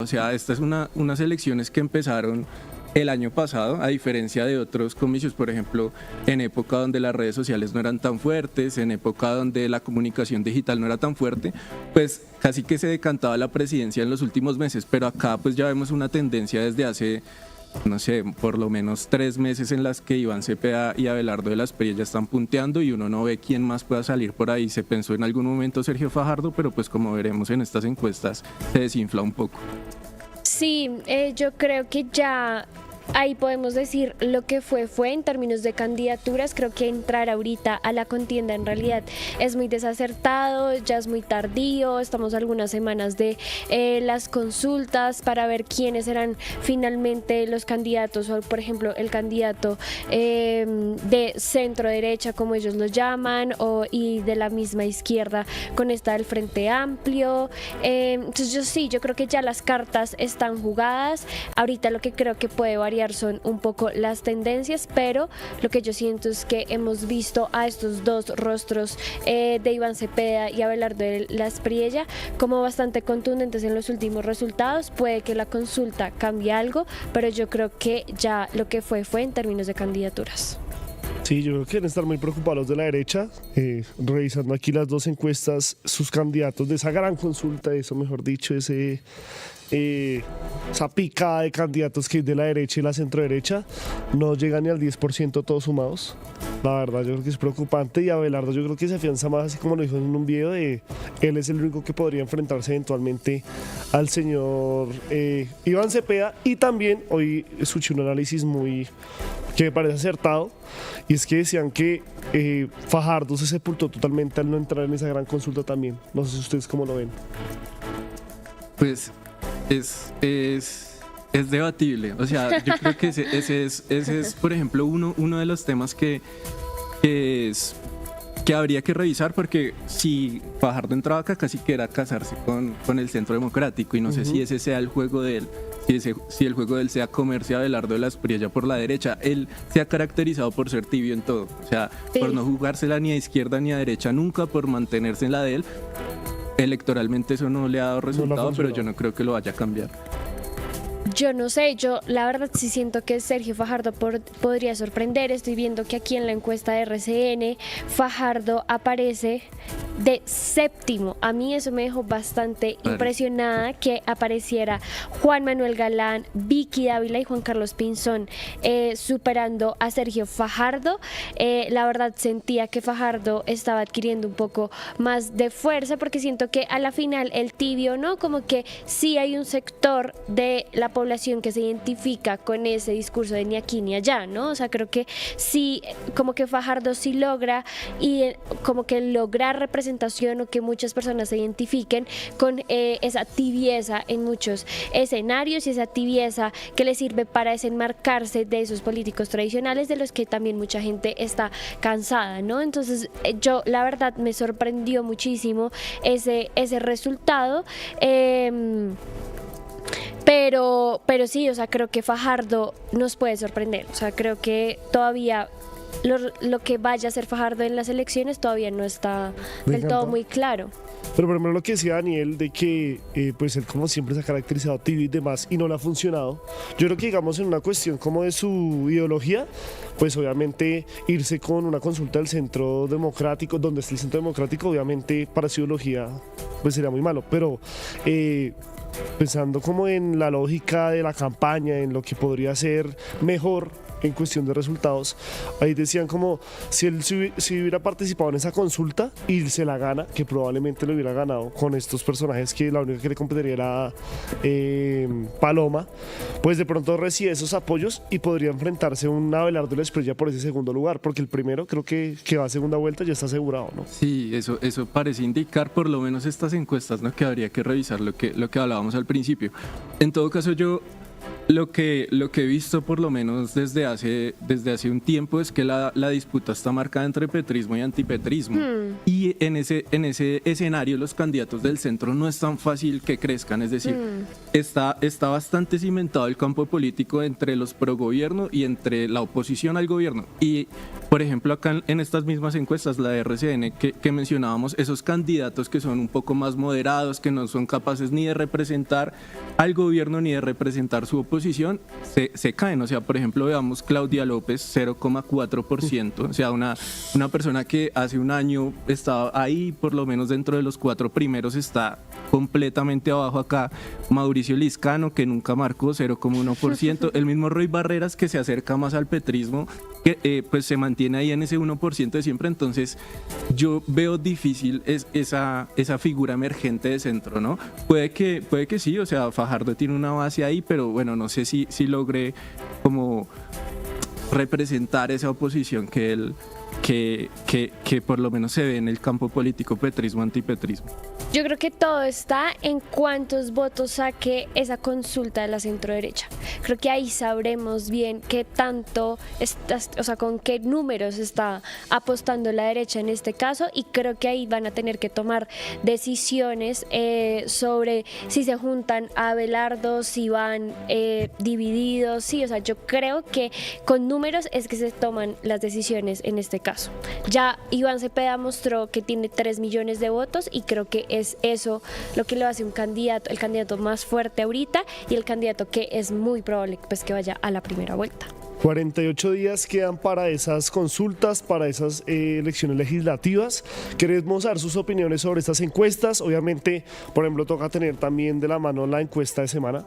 O sea, esta es unas elecciones que empezaron el año pasado, a diferencia de otros comicios, por ejemplo, en época donde las redes sociales no eran tan fuertes, en época donde la comunicación digital no era tan fuerte, pues casi que se decantaba la presidencia en los últimos meses, pero acá pues ya vemos una tendencia desde hace, no sé, por lo menos 3 meses en las que Iván Cepeda y Abelardo de la Espriella ya están punteando y uno no ve quién más pueda salir por ahí. Se pensó en algún momento Sergio Fajardo, pero pues como veremos en estas encuestas se desinfla un poco. Sí, yo creo que ya ahí podemos decir lo que fue en términos de candidaturas. Creo que entrar ahorita a la contienda en realidad es muy desacertado, ya es muy tardío, estamos a algunas semanas de las consultas para ver quiénes serán finalmente los candidatos, o por ejemplo el candidato de centro derecha como ellos lo llaman, y de la misma izquierda con esta del Frente Amplio. Entonces yo creo que ya las cartas están jugadas. Ahorita lo que creo que puede variar son un poco las tendencias, pero lo que yo siento es que hemos visto a estos dos rostros de Iván Cepeda y Abelardo de la Espriella como bastante contundentes en los últimos resultados. Puede que la consulta cambie algo, pero yo creo que ya lo que fue en términos de candidaturas. Sí, yo creo que deben estar muy preocupados los de la derecha, revisando aquí las dos encuestas, sus candidatos de esa gran consulta, eso mejor dicho, esa picada de candidatos que hay de la derecha y la centro derecha, no llegan ni al 10% todos sumados. La verdad yo creo que es preocupante, y Abelardo yo creo que se afianza más, así como lo dijo en un video, de él es el único que podría enfrentarse eventualmente al señor Iván Cepeda. Y también hoy escuché un análisis que me parece acertado, y es que decían que Fajardo se sepultó totalmente al no entrar en esa gran consulta también. No sé si ustedes cómo lo ven. Pues es debatible. O sea, yo creo que ese es, por ejemplo, uno de los temas que habría que revisar, porque si Fajardo entraba acá, casi que era casarse con el Centro Democrático, y no sé si ese sea el juego de él, si el juego de él sea comerse a Abelardo de la Espriella por la derecha. Él se ha caracterizado por ser tibio en todo, o sea, por no jugársela ni a izquierda ni a derecha nunca, por mantenerse en la de él. Electoralmente eso no le ha dado resultado, pero yo no creo que lo vaya a cambiar. Yo no sé, yo la verdad sí siento que Sergio Fajardo podría sorprender. Estoy viendo que aquí en la encuesta de RCN Fajardo aparece de séptimo. A mí eso me dejó bastante impresionada, que apareciera Juan Manuel Galán, Vicky Dávila y Juan Carlos Pinzón superando a Sergio Fajardo. La verdad sentía que Fajardo estaba adquiriendo un poco más de fuerza, porque siento que a la final el tibio, ¿no? Como que sí hay un sector de la población que se identifica con ese discurso de ni aquí ni allá, ¿no? O sea, creo que sí, como que Fajardo sí logra, y como que lograr representación, o que muchas personas se identifiquen con esa tibieza en muchos escenarios, y esa tibieza que le sirve para desenmarcarse de esos políticos tradicionales de los que también mucha gente está cansada, ¿no? Entonces yo la verdad me sorprendió muchísimo ese resultado. Pero sí, o sea, creo que Fajardo nos puede sorprender. O sea, creo que todavía lo que vaya a hacer Fajardo en las elecciones todavía no está del todo muy claro. Pero por ejemplo lo que decía Daniel, de que pues él como siempre se ha caracterizado tibio y demás, y no le ha funcionado. Yo creo que, digamos, en una cuestión como de su ideología, pues obviamente irse con una consulta del Centro Democrático, donde está el Centro Democrático, obviamente para su ideología pues sería muy malo. Pero pensando como en la lógica de la campaña, en lo que podría ser mejor en cuestión de resultados, ahí decían como si él si hubiera participado en esa consulta y se la gana, que probablemente lo hubiera ganado con estos personajes, que la única que le competiría era Paloma, pues de pronto recibe esos apoyos y podría enfrentarse a un Abelardo de la Espriella por ese segundo lugar, porque el primero creo que va a segunda vuelta ya está asegurado, ¿no? Sí, eso parece indicar por lo menos estas encuestas, ¿no? Que habría que revisar lo que hablábamos al principio. En todo caso, yo Lo que he visto por lo menos desde hace un tiempo es que la disputa está marcada entre petrismo y antipetrismo. Y en ese escenario los candidatos del centro no es tan fácil que crezcan, es decir, está bastante cimentado el campo político entre los pro gobierno y entre la oposición al gobierno. Y por ejemplo acá en estas mismas encuestas, la de RCN que mencionábamos, esos candidatos que son un poco más moderados, que no son capaces ni de representar al gobierno ni de representar su oposición, se caen. O sea, por ejemplo, veamos Claudia López, 0,4%. O sea, una persona que hace un año estaba ahí, por lo menos dentro de los 4 primeros, está completamente abajo acá. Mauricio Liscano, que nunca marcó, 0,1%. El mismo Roy Barreras, que se acerca más al petrismo, que pues se mantiene ahí en ese 1% de siempre. Entonces yo veo difícil esa figura emergente de centro, ¿no? Puede que sí, o sea, Fajardo tiene una base ahí, pero bueno, no sé si logre como representar esa oposición que por lo menos se ve en el campo político petrismo-antipetrismo. Yo creo que todo está en cuántos votos saque esa consulta de la centroderecha. Creo que ahí sabremos bien qué tanto, o sea, con qué números está apostando la derecha en este caso, y creo que ahí van a tener que tomar decisiones sobre si se juntan a Abelardo, si van divididos, sí, o sea, yo creo que con números es que se toman las decisiones en este caso. Ya Iván Cepeda mostró que tiene 3 millones de votos y creo que es eso lo que lo hace el candidato más fuerte ahorita y el candidato que es muy probable pues que vaya a la primera vuelta. 48 días quedan para esas consultas, para esas elecciones legislativas. Queremos saber sus opiniones sobre estas encuestas. Obviamente, por ejemplo, toca tener también de la mano la encuesta de semana,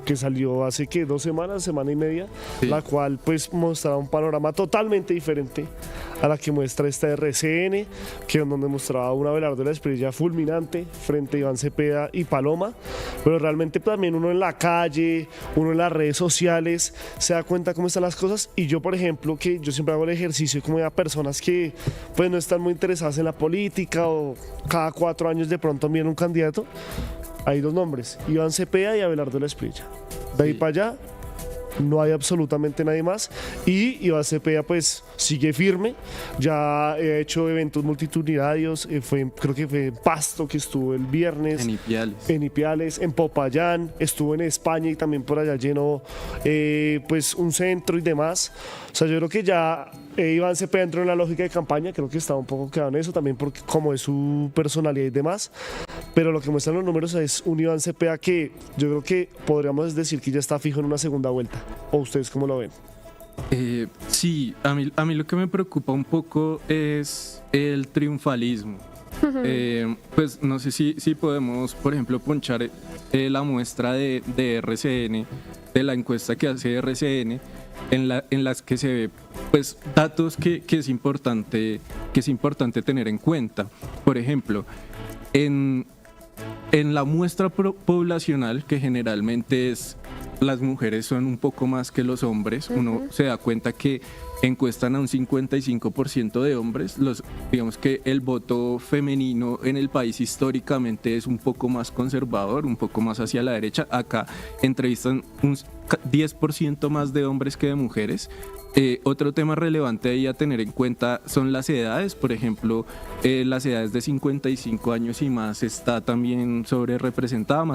que salió hace 2 semanas, semana y media, sí, la cual pues mostraba un panorama totalmente diferente a la que muestra esta RCN, que es donde mostraba una Abelardo de la Espriella fulminante frente a Iván Cepeda y Paloma, pero realmente también uno en la calle, uno en las redes sociales, se da cuenta cómo están las cosas. Y yo, por ejemplo, que yo siempre hago el ejercicio como de personas que pues no están muy interesadas en la política o cada 4 años de pronto miran un candidato. Hay 2 nombres, Iván Cepeda y Abelardo de la Espriella. De ahí para allá no hay absolutamente nadie más, y Iván Cepeda pues sigue firme, ya ha hecho eventos multitudinarios, creo que fue en Pasto, que estuvo el viernes, en Ipiales, en Popayán, estuvo en España y también por allá llenó pues un centro y demás. O sea, yo creo que ya Iván Cepeda entró en la lógica de campaña, creo que estaba un poco quedado en eso también porque como es su personalidad y demás, pero lo que muestran los números es un Iván Cepeda que yo creo que podríamos decir que ya está fijo en una segunda vuelta. ¿O ustedes cómo lo ven? Sí, a mí lo que me preocupa un poco es el triunfalismo. Pues no sé si podemos, por ejemplo, ponchar la muestra de RCN, de la encuesta que hace RCN, en las que se ve pues datos que es importante tener en cuenta. Por ejemplo, en la muestra poblacional, que generalmente las mujeres son un poco más que los hombres, uno se da cuenta que encuestan a un 55% de hombres. Digamos que el voto femenino en el país históricamente es un poco más conservador, un poco más hacia la derecha. Acá entrevistan un 10% más de hombres que de mujeres. Otro tema relevante ahí a tener en cuenta son las edades. Por ejemplo, las edades de 55 años y más está también sobre representada,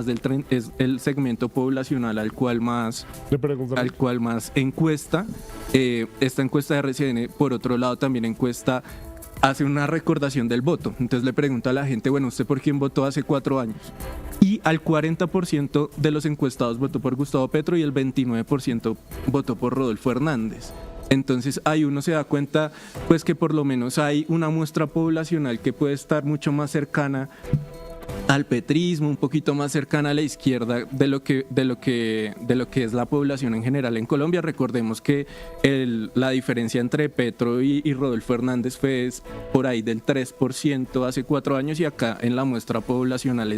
es el segmento poblacional al cual más encuesta. Esta encuesta de RCN, por otro lado, también hace una recordación del voto. Entonces le pregunta a la gente, bueno, ¿usted por quién votó hace 4 años? Y al 40% de los encuestados votó por Gustavo Petro y el 29% votó por Rodolfo Hernández. Entonces ahí uno se da cuenta pues que por lo menos hay una muestra poblacional que puede estar mucho más cercana al petrismo, un poquito más cercana a la izquierda de lo que es la población en general en Colombia. Recordemos que la diferencia entre Petro y Rodolfo Hernández fue por ahí del 3% hace 4 años, y acá en la muestra poblacional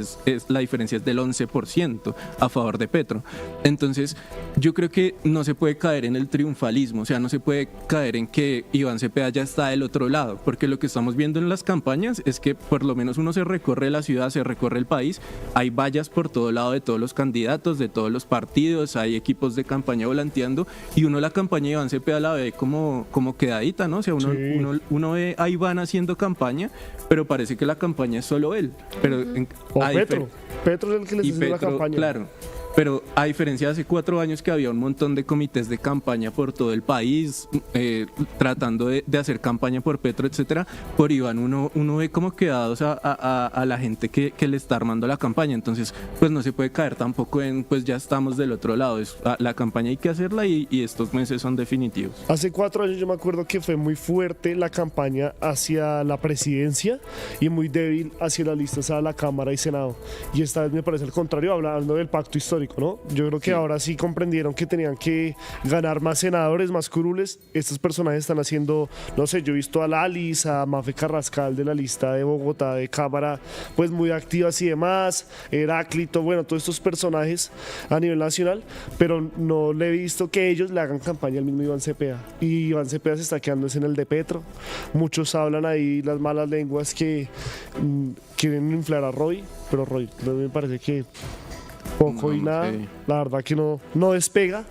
la diferencia es del 11% a favor de Petro. Entonces yo creo que no se puede caer en el triunfalismo, o sea, no se puede caer en que Iván Cepeda ya está del otro lado, porque lo que estamos viendo en las campañas es que por lo menos uno se recorre la ciudad, se recorre recorre el país, hay vallas por todo lado de todos los candidatos, de todos los partidos, hay equipos de campaña volanteando y uno la campaña de Iván Cepeda la ve como quedadita, ¿no? O sea, uno ve a Iván haciendo campaña, pero parece que la campaña es solo él. Pero O Petro es el que les hace la campaña. Claro. Pero a diferencia de hace 4 años que había un montón de comités de campaña por todo el país, tratando de hacer campaña por Petro, etcétera, por Iván uno ve como quedados a la gente que le está armando la campaña. Entonces, pues no se puede caer tampoco en, pues ya estamos del otro lado. La campaña hay que hacerla y estos meses son definitivos. Hace 4 años yo me acuerdo que fue muy fuerte la campaña hacia la presidencia y muy débil hacia las listas a la Cámara y Senado. Y esta vez me parece el contrario, hablando del pacto histórico, ¿no? Yo creo que ahora sí comprendieron que tenían que ganar más senadores, más curules. Estos personajes están haciendo, no sé, yo he visto a Lalis, a Mafe Carrascal de la lista de Bogotá de Cámara, pues muy activas y demás, Heráclito, bueno, todos estos personajes a nivel nacional, pero no le he visto que ellos le hagan campaña al mismo Iván Cepeda. Y Iván Cepeda se está quedando en el de Petro. Muchos hablan ahí las malas lenguas que quieren inflar a Roy, pero Roy me parece que poco y nada, la verdad que no despega.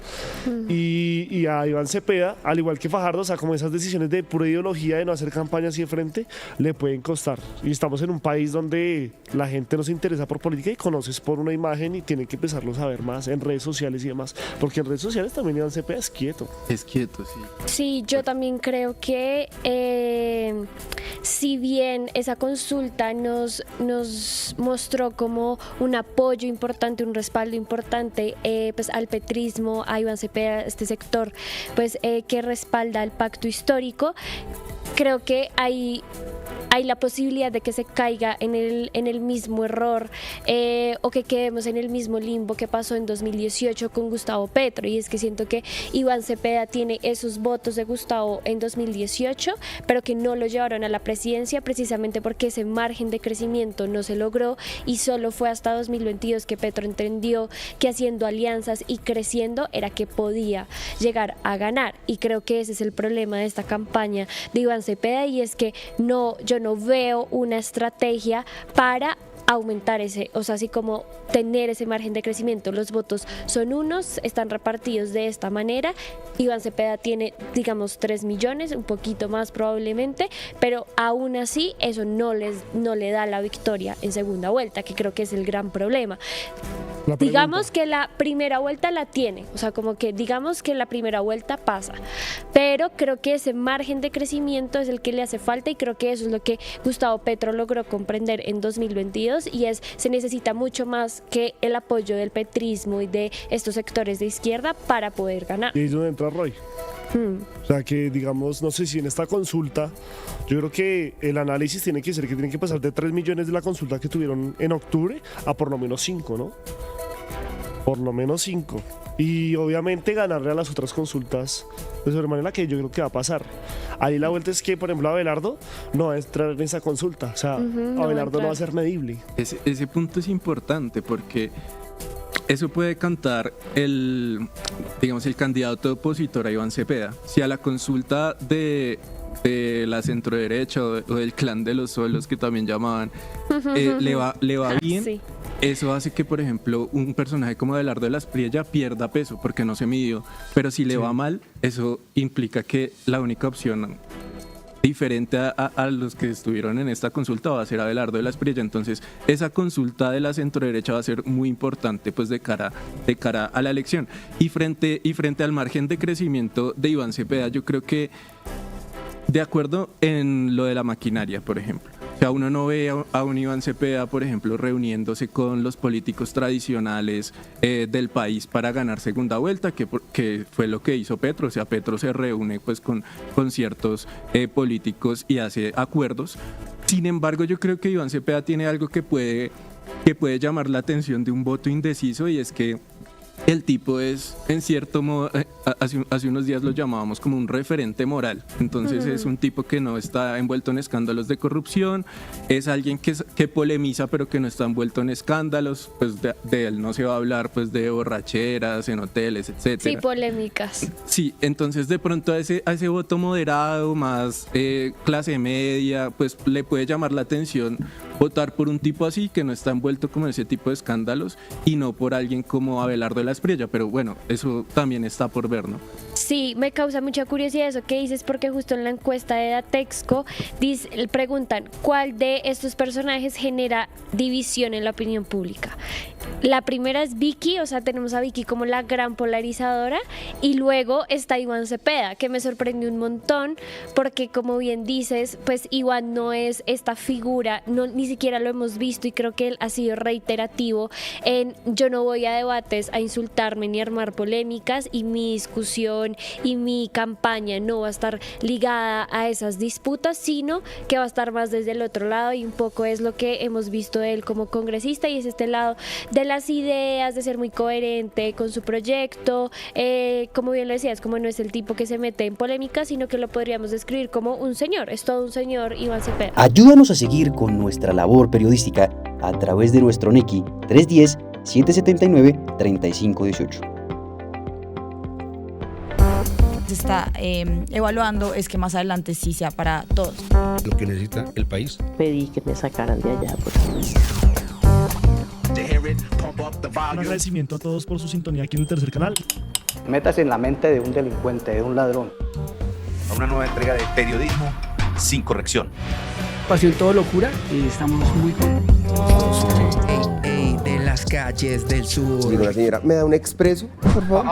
Y a Iván Cepeda, al igual que Fajardo, o sea, como esas decisiones de pura ideología de no hacer campaña así de frente, le pueden costar. Y estamos en un país donde la gente no se interesa por política y conoces por una imagen y tienen que empezarlo a saber más en redes sociales y demás, porque en redes sociales también Iván Cepeda es quieto. Es quieto, sí. Sí, yo también creo que si bien esa consulta nos mostró como un apoyo importante, un respaldo importante pues al petrismo, a Iván Cepeda, este sector pues que respalda el pacto histórico, creo que hay la posibilidad de que se caiga en el mismo error o que quedemos en el mismo limbo que pasó en 2018 con Gustavo Petro, y es que siento que Iván Cepeda tiene esos votos de Gustavo en 2018, pero que no lo llevaron a la presidencia precisamente porque ese margen de crecimiento no se logró y solo fue hasta 2022 que Petro entendió que haciendo alianzas y creciendo era que podía llegar a ganar, y creo que ese es el problema de esta campaña de Iván Cepeda, y es que yo no veo una estrategia para aumentar ese, o sea, así como tener ese margen de crecimiento. Los votos son unos, están repartidos de esta manera. Iván Cepeda tiene, digamos, 3 millones, un poquito más probablemente, pero aún así eso no le da la victoria en segunda vuelta, que creo que es el gran problema. Digamos que la primera vuelta la tiene, o sea, como que digamos que la primera vuelta pasa, pero creo que ese margen de crecimiento es el que le hace falta, y creo que eso es lo que Gustavo Petro logró comprender en 2022, y se necesita mucho más que el apoyo del petrismo y de estos sectores de izquierda para poder ganar. Y ahí es donde entra Roy. O sea que, digamos, no sé si en esta consulta, yo creo que el análisis tiene que ser que tienen que pasar de 3 millones de la consulta que tuvieron en octubre a por lo menos 5, ¿no? Por lo menos 5. Y obviamente ganarle a las otras consultas de sobremanera, que yo creo que va a pasar. Ahí la vuelta es que, por ejemplo, Abelardo no va a entrar en esa consulta. O sea, Abelardo no va a ser medible. Ese punto es importante porque eso puede cantar el candidato opositor a Iván Cepeda. Si a la consulta de la centroderecha o del clan de los solos, que también llamaban, le va bien, sí. Eso hace que, por ejemplo, un personaje como Abelardo de las Priella pierda peso porque no se midió. Pero si le va mal, eso implica que la única opción diferente a los que estuvieron en esta consulta va a ser Abelardo de las Priella. Entonces esa consulta de la centroderecha va a ser muy importante pues de cara a la elección. Y frente al margen de crecimiento de Iván Cepeda, yo creo que de acuerdo en lo de la maquinaria, por ejemplo. O sea, uno no ve a un Iván Cepeda, por ejemplo, reuniéndose con los políticos tradicionales del país para ganar segunda vuelta, que fue lo que hizo Petro. O sea, Petro se reúne pues con ciertos políticos y hace acuerdos. Sin embargo, yo creo que Iván Cepeda tiene algo que puede llamar la atención de un voto indeciso, y es que el tipo es, en cierto modo, hace unos días lo llamábamos como un referente moral. Entonces es un tipo que no está envuelto en escándalos de corrupción, es alguien que polemiza pero que no está envuelto en escándalos. Pues de él no se va a hablar pues de borracheras en hoteles, etcétera. Sí, polémicas. Sí, entonces de pronto a ese voto moderado, más clase media, pues le puede llamar la atención votar por un tipo así que no está envuelto como en ese tipo de escándalos y no por alguien como Abelardo de la Espriella, pero bueno, eso también está por ver, ¿no? Sí, me causa mucha curiosidad eso que dices porque justo en la encuesta de Datexco preguntan ¿cuál de estos personajes genera división en la opinión pública? La primera es Vicky, o sea, tenemos a Vicky como la gran polarizadora y luego está Iván Cepeda, que me sorprendió un montón porque como bien dices, pues Iván no es esta figura, no, ni siquiera lo hemos visto y creo que él ha sido reiterativo en yo no voy a debates a insultarme ni a armar polémicas y mi discusión y mi campaña no va a estar ligada a esas disputas, sino que va a estar más desde el otro lado y un poco es lo que hemos visto de él como congresista y es este lado de las ideas, de ser muy coherente con su proyecto, como bien lo decías, como no es el tipo que se mete en polémicas, sino que lo podríamos describir como un señor, es todo un señor Iván Cepeda. Ayúdanos a seguir con nuestra labor periodística a través de nuestro NECI 310-779-3518. Se está evaluando es que más adelante sí sea para todos. Lo que necesita el país. Pedí que me sacaran de allá. Un agradecimiento a todos por su sintonía aquí en el tercer canal. Métase en la mente de un delincuente, de un ladrón. A una nueva entrega de periodismo sin corrección. Pasión todo locura y estamos muy contentos. De las calles del sur. Digo, la señora, ¿me da un expreso, por favor?